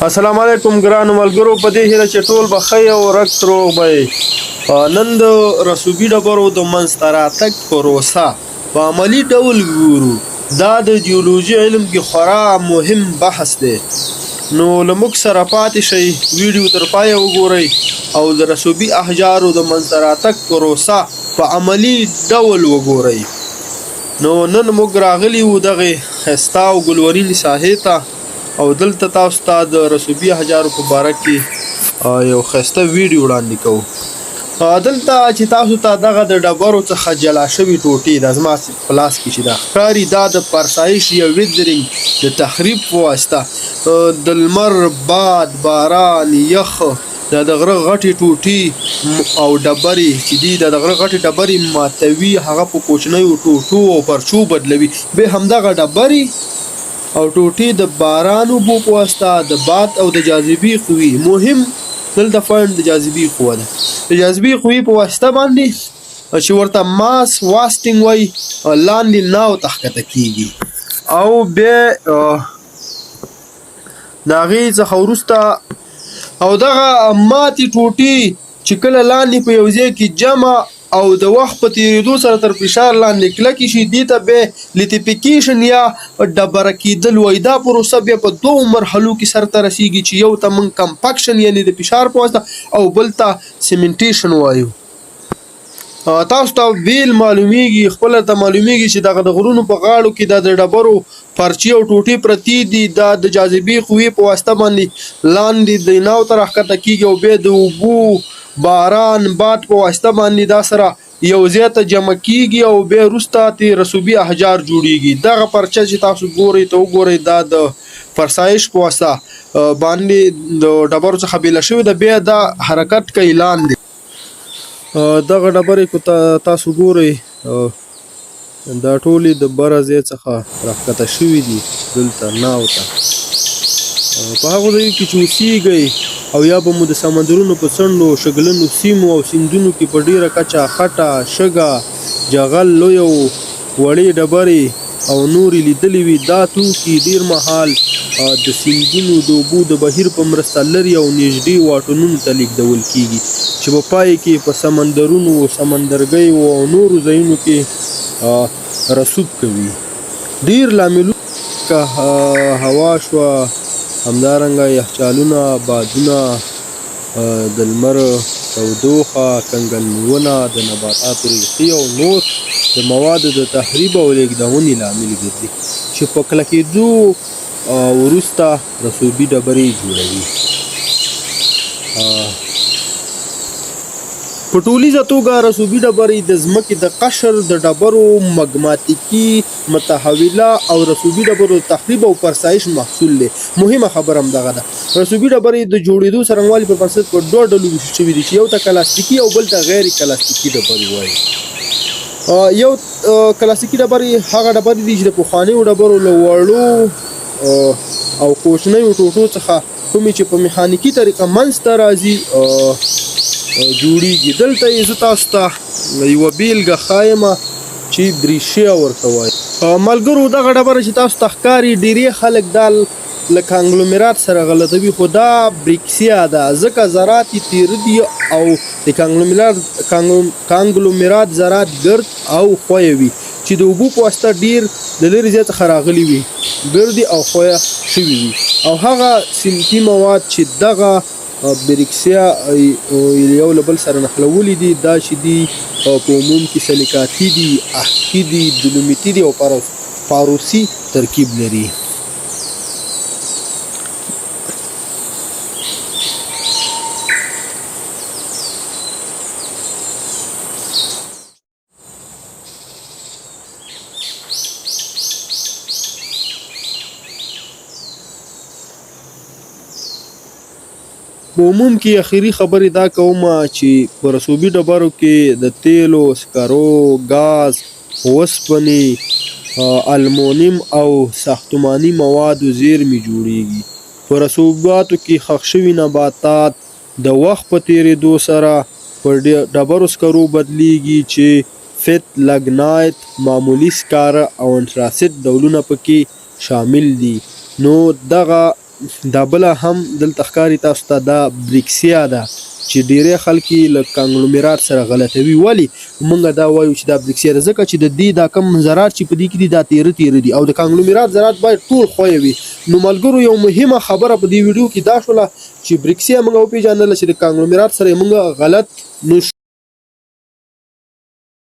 السلام علیکم ګرانو ملګرو، په دې هیله چې ټول به ښه او رګ روغ به یې. نن د رسوبي ډبرو د منځته راتګ پروسه په عملي ډول ګورو. دا د جیولوژي علم کې خورا مهم بحث دی، نو له موږ سره پاتې شئ، ویډیو تر پایه وګورئ او د رسوبي احجارو د منځته راتګ پروسه په عملي ډول وګورئ. نو نن موږ راغلي وو دغې ښایسته او ګلورین ساحې ته، او دلته تاسو ته د رسوبي احجارو په باره کې یو ښایسته ویډیو وړاندې کوو. دلته چې تاسو ته دغه د ډبرو څخه جلا شوي ټوټې دا زما په لاس کې چې دا ښکاري، دا د فرسایش یا ویدرینګ د تخریب په واسطه د لمر، باد، باران، یخ، دا د غره غټې ټوټې او ډبرې چې دي د غره غټې ډبرې ماتوي، هغه په کوچنیو ټوټو او پرچو بدلوي. بیا همدغه ډبرې او ټوټې د باران اوبو په واسطه د باد او د جاذبې قوې، مهم دلته پوینټ د جاذبې قوه ده، د جاذبې قوې په واسطه باندې چې ورته ماس واسټینګ وایي، لاندې ناو ته ښکته کېږي او بیا د هغې څخه وروسته او دغه ماتې ټوټې چې کله لاندې په یو ځای کې جمع او د وخت په تیریدو سره تر فشار لاندې کلکې شي، دې ته بیا لیتیفیکیشن یا ډبره کېدل وایي. دا پروسه بیا په دوو مرحلو کې سرته رسیږي چې یو ته موږ کمپکشن یعنې د فشار په واسطه او بل ته سیمنټیشن وایو. تاسو ته بیل معلومیږي، خپله ته معلومیږي چې دغه د غرونو په غاړو کې دا د ډبرو پرچې او ټوټې پرتې دي، دا د جاذبې قوې په واسطه باندې لاندې د ناو ته راښکته کېږي او بیا د اوبو، باران، باد په واسطه باندې دا سره یو ځای ته جمع کېږي او بیا وروسته ترې رسوبي احجار جوړېږي. دغه پرچه چې تاسو ګورئ ته وګورئ، دا د فرسایش په واسطه باندې د ډبرو څخه بیله شوې ده، بیا دا حرکت کوي لاندې. دغه ډبرې که تاسو ګورئ دا ټولې د بره ځای څخه راښکته شوي دي دلته ناو ته. په هغو ځایو کې چې اوسېږئ او یا به مو د سمندرونو په څنډو، شګلنو سیمو او سیندونو کې په ډېره کچه خټه، شګه، جغل، لویه وړې ډبرې او نورې لیدلې وي. دا توکي ډېر مهال د سیندونو د اوبو د بهیر په مرسته لرې او نږدې واټنونو ته لیږدول کېږي چې په پای کې په سمندرونو، سمندرګیو او نورو ځایونو کې رسوب کوي. ډېر لاملونه که هوا شوه، همدارنګه یخچالونه، بادونه، د لمر تودوخه، کنګل نیونه، د نباتاتو ریښې او نور د موادو د تخریب او لیږدونې لامل ګرځي چې په کلکېدو وروسته رسوبي ډبرې جوړوي. په ټولیزه توګه رسوبي ډبرې د ځمکې د قشر د ډبرو مګماتیکي متحوله او رسوبي ډبرو د تخریب او فرسایش محصول دی. مهمه خبره همدغه ده، رسوبي ډبرې د جوړېدو څرنګوالي پر بنسټ په دوه ډلو ویشل شوي دي چې یو ته کلاسیکي او بل ته غیر کلاسیکي ډبرې وایي. یو کلاسیکي ډبرې هغه ډبرې دي چې د پخوانیو ډبرو له وړو او کوچنیو ټوټو څخه کومې چې په میخانیکي طریقه منځته راځي جوړیږي. دلته یې زه تاسو ته یوه بیلګه ښایمه چې بریشیا ورته وایي. ملګرو، دغه ډبره چې تاسو ته ښکاري، ډېری خلک دا له کانګلومرات سره غلطوي، خو دا بریکسیا ده، ځکه ذرات یې تیره دي او د کانګلومرات ذرات ګرد او ښویه وي چې د اوبو په واسطه ډېر د لرې ځای څخه راغلي وي، ګردې او ښویه شوي وي. او هغه سمتي مواد چې دغه بریکسیا یو له بل سره نښلولي دي، دا چې دي په عموم کې سلیکاتي دي، احکي دي، دولومیتي دي او پاروسي ترکیب لري. په عموم کې اخري خبرې دا کوم چې په رسوبي ډبرو کې د تیلو، سکرو، ګاز، اوسپنې، المونیم او ساختماني موادو زیرمې جوړیږي. په رسوباتو کې ښخ شوي نباتات د وخت په تیریدو سره په ډبرو سکرو بدلیږي چې فت، لګنایت، معمولي سکاره او انتراسیت ډولونه پکې شامل دي. نو دغه دا بله هم دلته ښکاري تاسو ته دا بریکسیا ده چې ډیری خلک یې له کانګلومیرات سره غلطوي. ولې موږ دا وایو چې دا بریکسیا ده؟ ځکه چې د دې دا کم ذرات چې په دې کې دي دا تیره دي او د کانګلومیرات ذرات باید ټول ښویه وي. نو ملګرو یو مهمه خبره په دې ویډیو کې دا شوله چې بریکسیا موږ وپېژندله چې د کانګلومیرات سره یې موږ غلط نشو